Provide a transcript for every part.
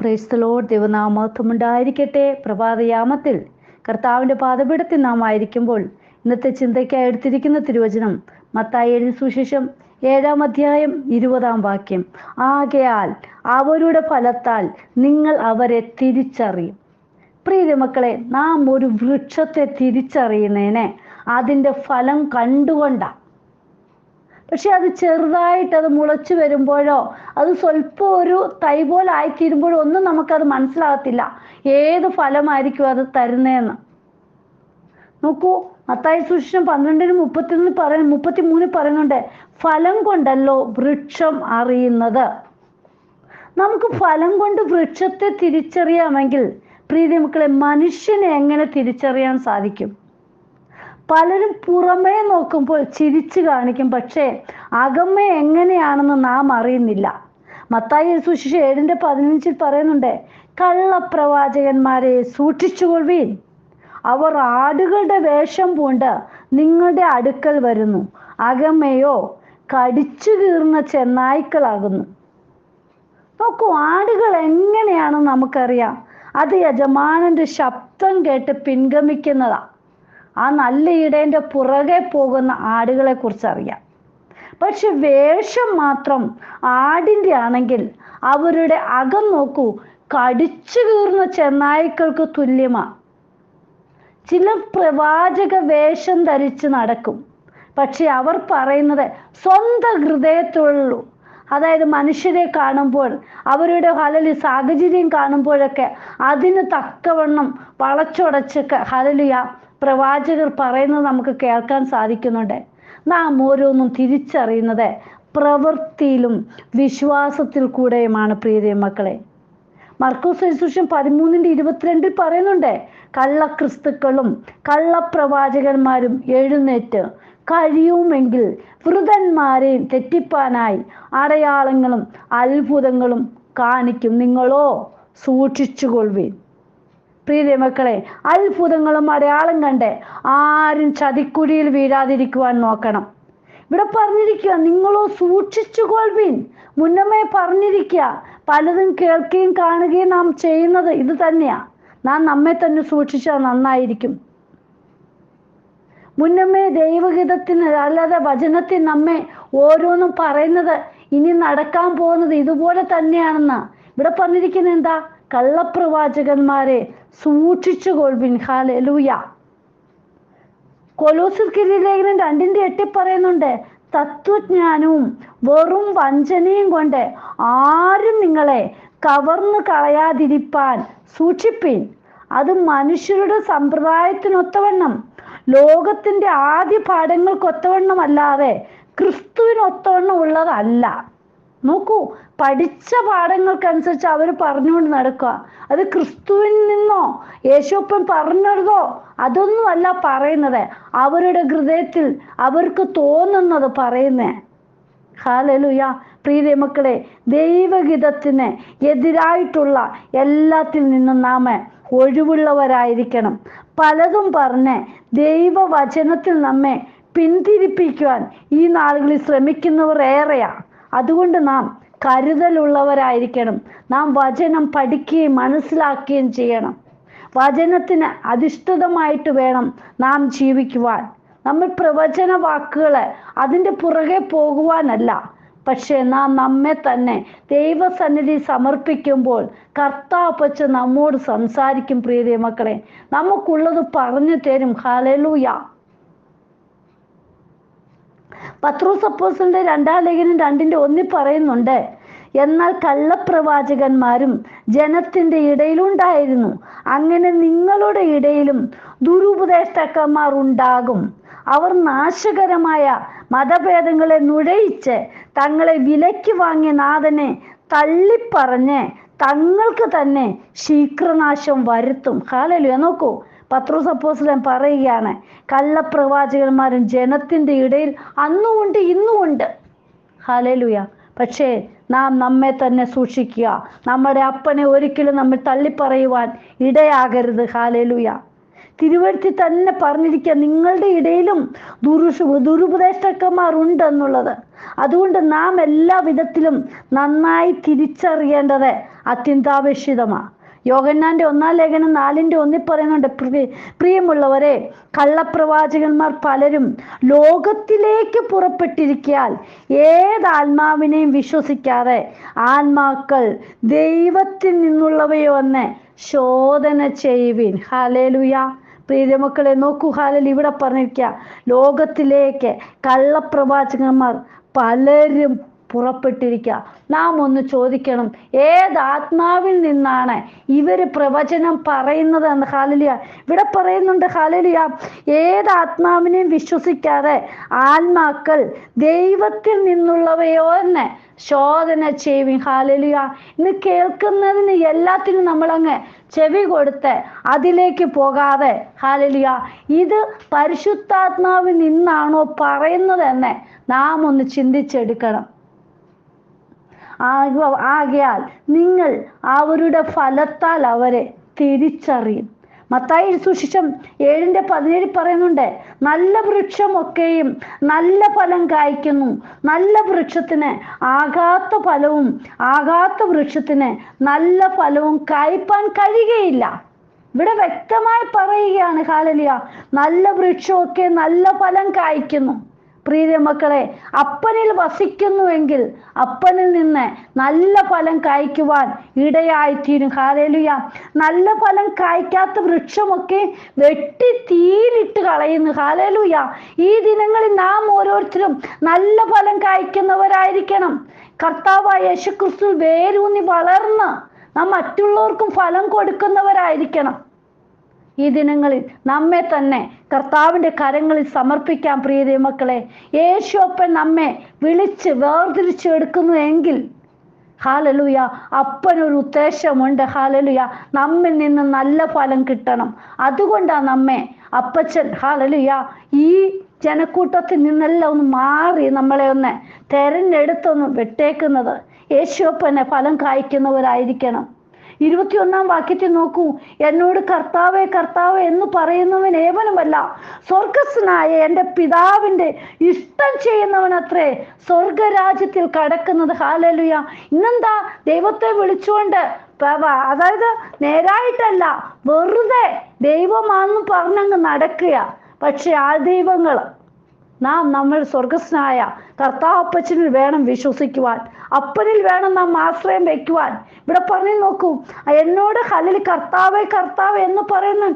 Praise the Lord. ദൈവനാമം ഉണ്ടായിരിക്കട്ടെ. പ്രഭാതയാമത്തിൽ കർത്താവിൻ്റെ പാദപീഠത്തിൽ നാം ആയിരിക്കുമ്പോൾ ഇന്നത്തെ ചിന്തയ്ക്കായി എടുത്തിരിക്കുന്ന തിരുവചനം മത്തായി എഴുതിയ സുവിശേഷം 7-ാം അധ്യായം 20-ാം വാക്യം. ആകയാൽ അവരുടെ ഫലത്താൽ നിങ്ങൾ അവരെ തിരിച്ചറിയും. പ്രിയ മക്കളെ, നാം ഒരു വൃക്ഷത്തെ തിരിച്ചറിയുന്നതിനെ അതിൻ്റെ ഫലം കണ്ടുകൊണ്ടാണ്. പക്ഷെ അത് ചെറുതായിട്ട് അത് മുളച്ചു വരുമ്പോഴോ അത് സ്വല്പം ഒരു തൈ പോലെ ആയിത്തീരുമ്പോഴോ ഒന്നും നമുക്കത് മനസ്സിലാകത്തില്ല ഏത് ഫലമായിരിക്കും അത് തരുന്നതെന്ന്. നോക്കൂ, മത്തായി സുവിശേഷം 12:33 പറയുന്നുണ്ട്, ഫലം കൊണ്ടല്ലോ വൃക്ഷം അറിയുന്നത്. നമുക്ക് ഫലം കൊണ്ട് വൃക്ഷത്തെ തിരിച്ചറിയാമെങ്കിൽ പ്രിയ മക്കളെ, മനുഷ്യനെ എങ്ങനെ തിരിച്ചറിയാൻ സാധിക്കും? പലരും പുറമേ നോക്കുമ്പോൾ ചിരിച്ചു കാണിക്കും, പക്ഷേ അകമേ എങ്ങനെയാണെന്ന് നാം അറിയുന്നില്ല. മത്തായി സുവിശേഷം 7:15 പറയുന്നുണ്ട്, കള്ളപ്രവാചകന്മാരെ സൂക്ഷിച്ചുകൊള്ളുവീൻ, അവർ ആടുകളുടെ വേഷം പൂണ്ട് നിങ്ങളുടെ അടുക്കൽ വരുന്നു, അകമയോ കടിച്ചു കീറുന്ന ചെന്നായ്ക്കളാകുന്നു. നോക്കൂ, ആടുകൾ എങ്ങനെയാണെന്ന് നമുക്കറിയാം. അത് യജമാനന്റെ ശബ്ദം കേട്ട് പിൻഗമിക്കുന്നതാ. ആ നല്ല ഇടേൻ്റെ പുറകെ പോകുന്ന ആടുകളെ കുറിച്ച് അറിയാം. പക്ഷെ വേഷം മാത്രം ആടിൻ്റെ ആണെങ്കിൽ അവരുടെ അകം നോക്കൂ, കടിച്ചു കീറുന്ന ചെന്നായ്ക്കൾക്ക് തുല്യമാണ്. ചില പ്രവാചക വേഷം ധരിച്ച് നടക്കും, പക്ഷെ അവർ പറയുന്നത് സ്വന്തം ഹൃദയത്തിലുള്ളൂ. അതായത് മനുഷ്യരെ കാണുമ്പോൾ അവരുടെ സാഹചര്യം കാണുമ്പോഴൊക്കെ അതിന് തക്കവണ്ണം വളച്ചൊടച്ചൊക്കെ പ്രവാചകർ പറയുന്നത് നമുക്ക് കേൾക്കാൻ സാധിക്കുന്നുണ്ട്. നാം ഓരോന്നും തിരിച്ചറിയുന്നത് പ്രവൃത്തിയിലും വിശ്വാസത്തിൽ കൂടെയുമാണ് പ്രിയ മക്കളെ. മർക്കോസ് സുവിശേഷം 13:22 പറയുന്നുണ്ട്, കള്ളക്രിസ്തുക്കളും കള്ളപ്രവാചകന്മാരും എഴുന്നേറ്റ് കഴിയുമെങ്കിൽ വൃതന്മാരെയും തെറ്റിപ്പാനായി അടയാളങ്ങളും അത്ഭുതങ്ങളും കാണിക്കും, നിങ്ങളോ സൂക്ഷിച്ചുകൊള്ളുവീൻ. പ്രിയ മക്കളെ, അത്ഭുതങ്ങളും അടയാളം കണ്ട് ആരും ചതിക്കുഴിയിൽ വീഴാതിരിക്കുവാൻ നോക്കണം. ഇവിടെ പറഞ്ഞിരിക്കുക, നിങ്ങളോ സൂക്ഷിച്ചുകൊള്ളുവീൻ. മുന്നമേ പറഞ്ഞിരിക്കുക, പലതും കേൾക്കുകയും കാണുകയും നാം ചെയ്യുന്നത് ഇത് തന്നെയാ. നാം നമ്മെ തന്നെ സൂക്ഷിച്ചാൽ നന്നായിരിക്കും. മുന്നമേ ദൈവഹിതത്തിന് അല്ലാതെ വചനത്തിൽ നമ്മെ ഓരോന്നും പറയുന്നത് ഇനി നടക്കാൻ പോകുന്നത് ഇതുപോലെ തന്നെയാണെന്ന്. ഇവിടെ പറഞ്ഞിരിക്കുന്നത് എന്താ? കള്ളപ്രവാചകന്മാരെ സൂക്ഷിച്ചുകൊള്ളുവിൻ. ഹല്ലേലൂയ. കൊലോസ്യർക്ക് ലേഖനം 2:8 പറയുന്നുണ്ട്, തത്വജ്ഞാനവും വെറും വഞ്ചനയും കൊണ്ട് ആരും നിങ്ങളെ കവർന്നു കളയാതിരിപ്പാൻ സൂക്ഷിപ്പീൻ. അത് മനുഷ്യരുടെ സമ്പ്രദായത്തിനൊത്തവണ്ണം ലോകത്തിന്റെ ആദ്യ പാഠങ്ങൾക്കൊത്തവണ്ണം അല്ലാതെ ക്രിസ്തുവിനൊത്തവണ്ണം ഉള്ളതല്ല. നോക്കൂ, പഠിച്ച പാഠങ്ങൾക്കനുസരിച്ച് അവർ പറഞ്ഞുകൊണ്ട് നടക്കുക. അത് ക്രിസ്തുവിൽ നിന്നോ യേശുപ്പൻ പറഞ്ഞതോ അതൊന്നുമല്ല പറയുന്നത്. അവരുടെ ഹൃദയത്തിൽ അവർക്ക് തോന്നുന്നത് പറയുന്നേ. ഹല്ലേലൂയ. പ്രിയ മക്കളെ, ദൈവഹിതത്തിന് എതിരായിട്ടുള്ള എല്ലാത്തിൽ നിന്നും നാം ഒഴിവുള്ളവരായിരിക്കണം. പലതും പറഞ്ഞ് ദൈവവചനത്തിൽ നമ്മെ പിന്തിരിപ്പിക്കുവാൻ ഈ നാളുകളിൽ ശ്രമിക്കുന്നവർ ഏറെയാ. അതുകൊണ്ട് നാം കരുതലുള്ളവരായിരിക്കണം. നാം വചനം പഠിക്കുകയും മനസ്സിലാക്കുകയും ചെയ്യണം. വചനത്തിന് അധിഷ്ഠിതമായിട്ട് വേണം നാം ജീവിക്കുവാൻ. നമ്മൾ പ്രവചന വാക്കുകൾ അതിൻ്റെ പുറകെ പോകുവാനല്ല, പക്ഷേ നാം നമ്മെ തന്നെ ദൈവസന്നിധി സമർപ്പിക്കുമ്പോൾ കർത്താവ് നമ്മോട് സംസാരിക്കും. പ്രിയ മക്കളെ, നമുക്കുള്ളത് പറഞ്ഞു തരും. ഹല്ലേലൂയ. പത്രോസ് അപ്പോസ്തലന്റെ 2-ാം ലേഖനം 2:1 പറയുന്നുണ്ട്, എന്നാൽ കള്ളപ്രവാചകന്മാരും ജനത്തിന്റെ ഇടയിലുണ്ടായിരുന്നു, അങ്ങനെ നിങ്ങളുടെ ഇടയിലും ദുരുപദേഷ്ടാക്കന്മാർ ഉണ്ടാകും. അവർ നാശകരമായ മതഭേദങ്ങളെ നുഴയിച്ച് തങ്ങളെ വിലയ്ക്ക് വാങ്ങിയ നാഥനെ തള്ളിപ്പറഞ്ഞ് തങ്ങൾക്ക് തന്നെ ശീഘ്രനാശം വരുത്തും. ഹല്ലേലൂയ. നോക്കൂ, പത്രോസ് അപ്പോസ്തലൻ പറയുകയാണ്, കള്ളപ്രവാചകന്മാരും ജനത്തിന്റെ ഇടയിൽ അന്നുമുണ്ട് ഇന്നുമുണ്ട്. ഹല്ലേലൂയ. പക്ഷേ നാം നമ്മെ തന്നെ സൂക്ഷിക്കുക. നമ്മുടെ അപ്പനെ ഒരിക്കലും നമ്മൾ തള്ളിപ്പറയുവാൻ ഇടയാകരുത്. ഹല്ലേലൂയ. തിരുവഴുത്തി തന്നെ പറഞ്ഞിരിക്കുക, നിങ്ങളുടെ ഇടയിലും ദുരുപദേഷ്ടക്കന്മാർ ഉണ്ടെന്നുള്ളത്. അതുകൊണ്ട് നാം എല്ലാ വിധത്തിലും നന്നായി തിരിച്ചറിയേണ്ടത് അത്യന്താപേക്ഷിതമാണ്. യോഹന്നാന്റെ 1 ലേഖനം 4:1 പറയുന്നുണ്ട്, പ്രിയമുള്ളവരെ, കള്ളപ്രവാചകന്മാർ പലരും ലോകത്തിലേക്ക് പുറപ്പെട്ടിരിക്കാൻ ഏതാത്മാവിനെയും വിശ്വസിക്കാതെ ആത്മാക്കൾ ദൈവത്തിൽ നിന്നുള്ളവയോ എന്ന് ശോധന ചെയ്യുവിൻ. ഹല്ലേലൂയ. പ്രിയമക്കളെ നോക്കൂ, ഹല്ലേലൂയ. ഇവിടെ പറഞ്ഞിരിക്കുക, ലോകത്തിലേക്ക് കള്ളപ്രവാചകന്മാർ പലരും പുറപ്പെട്ടിരിക്കുക. നാം ഒന്ന് ചോദിക്കണം, ഏതാത്മാവിൽ നിന്നാണ് ഇവര് പ്രവചനം പറയുന്നത് എന്ന്. ഹല്ലേലൂയ. ഇവിടെ പറയുന്നുണ്ട്, ഹല്ലേലൂയ, ഏതാത്മാവിനെയും വിശ്വസിക്കാതെ ആത്മാക്കൾ ദൈവത്തിൽ നിന്നുള്ളവയോ എന്ന് ശോധന ചെയ്യുവിൻ. ഹല്ലേലൂയ. ഇന്ന് കേൾക്കുന്നതിന് എല്ലാത്തിനും നമ്മളങ്ങ് ചെവി കൊടുത്ത് അതിലേക്ക് പോകാതെ, ഹല്ലേലൂയ, ഇത് പരിശുദ്ധാത്മാവിൽ നിന്നാണോ പറയുന്നത് എന്ന് നാം ഒന്ന് ചിന്തിച്ചെടുക്കണം. ആകയാൽ നിങ്ങൾ അവരുടെ ഫലത്താൽ അവരെ തിരിച്ചറിയും. മത്തായി സുവിശേഷം 7:17 പറയുന്നുണ്ട്, നല്ല വൃക്ഷമൊക്കെയും നല്ല ഫലം കായ്ക്കുന്നു, നല്ല വൃക്ഷത്തിന് ആകാത്ത ഫലവും ആകാത്ത വൃക്ഷത്തിന് നല്ല ഫലവും കായ്പാൻ കഴിയുകയില്ല. ഇവിടെ വ്യക്തമായി പറയുകയാണ്, ഹല്ലേലൂയ, നല്ല വൃക്ഷമൊക്കെ നല്ല ഫലം കായ്ക്കുന്നു. പ്രിയ മക്കളെ, അപ്പനിൽ വസിക്കുന്നുവെങ്കിൽ അപ്പനിൽ നിന്ന് നല്ല ഫലം കായ്ക്കുവാൻ ഇടയായിത്തീരും. ഹല്ലേലൂയ. നല്ല ഫലം കായ്ക്കാത്ത വൃക്ഷമൊക്കെ വെട്ടി തീയിലിട്ട് കളയുന്നു. ഹല്ലേലൂയ. ഈ ദിനങ്ങളിൽ നാം ഓരോരുത്തരും നല്ല ഫലം കായ്ക്കുന്നവരായിരിക്കണം. കർത്താവായ യേശുക്രിസ്തു വേരൂന്നി വളർന്ന് നാം മറ്റുള്ളവർക്കും ഫലം കൊടുക്കുന്നവരായിരിക്കണം. ഈ ദിനങ്ങളിൽ നമ്മെ തന്നെ കർത്താവിൻ്റെ കരങ്ങളിൽ സമർപ്പിക്കാം. പ്രിയ മക്കളെ, യേശുപ്പൻ നമ്മെ വിളിച്ച് വേർതിരിച്ച് എടുക്കുന്നു എങ്കിൽ, ഹല്ലേലൂയ, അപ്പനൊരു ഉദ്ദേശമുണ്ട്. ഹല്ലേലൂയ, നമ്മിൽ നിന്ന് നല്ല ഫലം കിട്ടണം. അതുകൊണ്ടാണ് നമ്മെ അപ്പച്ചൻ, ഹല്ലേലൂയ, ഈ ജനക്കൂട്ടത്തിൽ നിന്നെല്ലാം ഒന്ന് മാറി നമ്മളെ ഒന്ന് തെരഞ്ഞെടുത്തൊന്ന് വിട്ടേക്കുന്നത്. യേശുപ്പനെ ഫലം കായ്ക്കുന്നവരായിരിക്കണം. 21-ാം വാക്യത്തിൽ നോക്കൂ, എന്നോട് കർത്താവേ കർത്താവേ എന്ന് പറയുന്നവൻ ഏവനുമല്ല, സ്വർഗസ്ഥനായ എൻ്റെ പിതാവിൻ്റെ ഇഷ്ടം ചെയ്യുന്നവനത്രേ സ്വർഗരാജ്യത്തിൽ കടക്കുന്നത്. ഹല്ലേലൂയ. ഇന്നെന്താ ദൈവത്തെ വിളിച്ചുകൊണ്ട്, അതായത് നേരായിട്ടല്ല, വെറുതെ ദൈവമാണെന്ന് പറഞ്ഞങ്ങ് നടക്കുക. പക്ഷെ ആ ദൈവങ്ങൾ നമ്മൾ സ്വർഗസ്നായ കർത്താവപ്പച്ചനിൽ വേണം വിശ്വസിക്കുവാൻ, അപ്പനിൽ വേണം നാം ആശ്രയം വയ്ക്കുവാൻ. ഇവിടെ പറഞ്ഞു നോക്കൂ, എന്നോട് ഹല്ലേലൂയ കർത്താവേ കർത്താവേ എന്ന് പറയുന്ന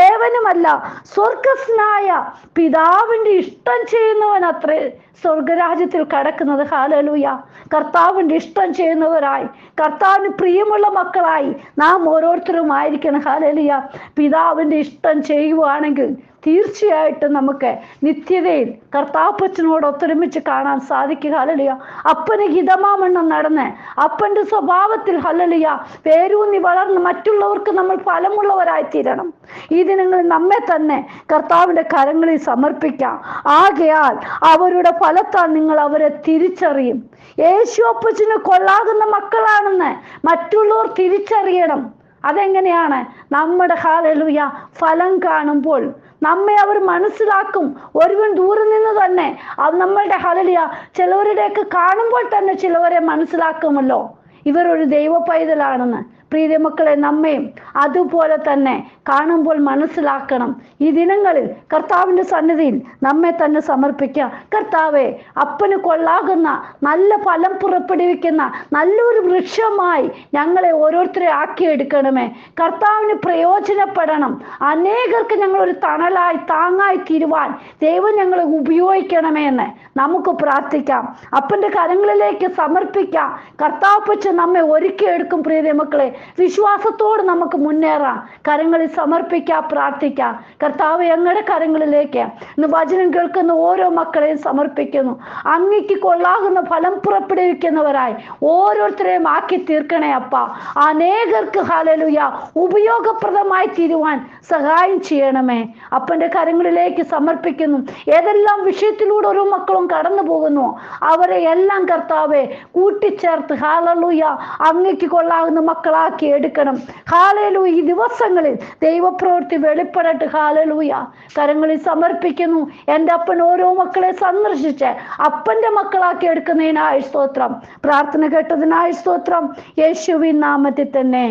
ഏവനുമല്ല, സ്വർഗസ്നായ പിതാവിൻ്റെ ഇഷ്ടം ചെയ്യുന്നവൻ അത്രേ സ്വർഗരാജ്യത്തിൽ കടക്കുന്നത്. ഹല്ലേലൂയ. കർത്താവിൻ്റെ ഇഷ്ടം ചെയ്യുന്നവരായി, കർത്താവിന് പ്രിയമുള്ള മക്കളായി നാം ഓരോരുത്തരും ആയിരിക്കണം. ഹല്ലേലൂയ. പിതാവിൻ്റെ ഇഷ്ടം ചെയ്യുവാണെങ്കിൽ തീർച്ചയായിട്ടും നമുക്ക് നിത്യതയിൽ കർത്താപ്പച്ചനോട് ഒത്തൊരുമിച്ച് കാണാൻ സാധിക്കുക. ഹല്ലേലൂയ. അപ്പന് ഹിതമാവണ്ണം നടന്ന് അപ്പൻ്റെ സ്വഭാവത്തിൽ, ഹല്ലേലൂയ, വേരൂന്നി വളർന്ന് മറ്റുള്ളവർക്ക് നമ്മൾ ഫലമുള്ളവരായി തീരണം. ഈ ദിനങ്ങളിൽ നമ്മെ തന്നെ കർത്താവിൻ്റെ കരങ്ങളിൽ സമർപ്പിക്കാം. ആകയാൽ അവരുടെ ഫലത്താൽ നിങ്ങൾ അവരെ തിരിച്ചറിയും. യേശു അപ്പച്ചന് കൊള്ളാകുന്ന മക്കളാണെന്ന് മറ്റുള്ളവർ തിരിച്ചറിയണം. അതെങ്ങനെയാണ്? നമ്മുടെ ഹല്ലേലൂയ ഫലം കാണുമ്പോൾ നമ്മെ അവർ മനസ്സിലാക്കും. ഒരുവൻ ദൂരെ നിന്ന് തന്നെ അത് നമ്മളുടെ ഹല്ലേലൂയ ചിലവരുടെയൊക്കെ കാണുമ്പോൾ തന്നെ ചിലവരെ മനസ്സിലാക്കുമല്ലോ ഇവരൊരു ദൈവ പൈതലാണെന്ന്. പ്രിയ മക്കളെ, നമ്മയും അതുപോലെ തന്നെ കാണുമ്പോൾ മനസ്സിലാക്കണം. ഈ ദിനങ്ങളിൽ കർത്താവിൻ്റെ സന്നിധിയിൽ നമ്മെ തന്നെ സമർപ്പിക്കുക. കർത്താവെ, അപ്പന് കൊള്ളാകുന്ന നല്ല ഫലം പുറപ്പെടുവിക്കുന്ന നല്ലൊരു വൃക്ഷമായി ഞങ്ങളെ ഓരോരുത്തരെ ആക്കിയെടുക്കണമേ. കർത്താവിന് പ്രയോജനപ്പെടണം. അനേകർക്ക് ഞങ്ങളൊരു തണലായി താങ്ങായി തീരുവാൻ ദൈവം ഞങ്ങളെ ഉപയോഗിക്കണമേ എന്ന് നമുക്ക് പ്രാർത്ഥിക്കാം. അപ്പൻ്റെ കരങ്ങളിലേക്ക് സമർപ്പിക്കാം. കർത്താവ് നമ്മെ ഒരുക്കിയെടുക്കും. പ്രിയ മക്കളെ, വിശ്വാസത്തോട് നമുക്ക് മുന്നേറാം. കരങ്ങളിൽ സമർപ്പിക്കാം, പ്രാർത്ഥിക്കാം. കർത്താവ് ഞങ്ങളുടെ കരങ്ങളിലേക്ക് ഇന്ന് വചനം കേൾക്കുന്ന ഓരോ മക്കളെയും സമർപ്പിക്കുന്നു. അങ്ങയ്ക്ക് കൊള്ളാകുന്ന ഫലം പുറപ്പെടുവിക്കുന്നവരായി ഓരോരുത്തരെയും ആക്കി തീർക്കണേ അപ്പ. അനേകർക്ക് ഹല്ലേലൂയ ഉപയോഗപ്രദമായി തീരുവാൻ സഹായം ചെയ്യണമേ. അപ്പൻ്റെ കരങ്ങളിലേക്ക് സമർപ്പിക്കുന്നു. ഏതെല്ലാം വിഷയത്തിലൂടെ ഓരോ മക്കളും കടന്നു പോകുന്നു അവരെ എല്ലാം കർത്താവെ കൂട്ടിച്ചേർത്ത് ഹല്ലേലൂയ അങ്ങയ്ക്ക് കൊള്ളാകുന്ന മക്കളാക്കി എടുക്കണം. ഹല്ലേലൂയ. ഈ ദിവസങ്ങളിൽ ദൈവപ്രവൃത്തി വെളിപ്പെടട്ടെ. ഹല്ലേലൂയ. കരങ്ങളിൽ സമർപ്പിക്കുന്നു. എൻ്റെ അപ്പൻ ഓരോ മക്കളെ സന്ദർശിച്ച് അപ്പൻ്റെ മക്കളാക്കി എടുക്കുന്നതിനായി സ്തോത്രം. പ്രാർത്ഥന കേട്ടതിനായി സ്തോത്രം. യേശുവിൻ നാമത്തിൽ തന്നെ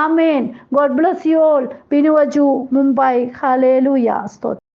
ആമേൻ. God bless you all. Binuvaju, Mumbai. ഹല്ലേലൂയ. സ്തോത്രം.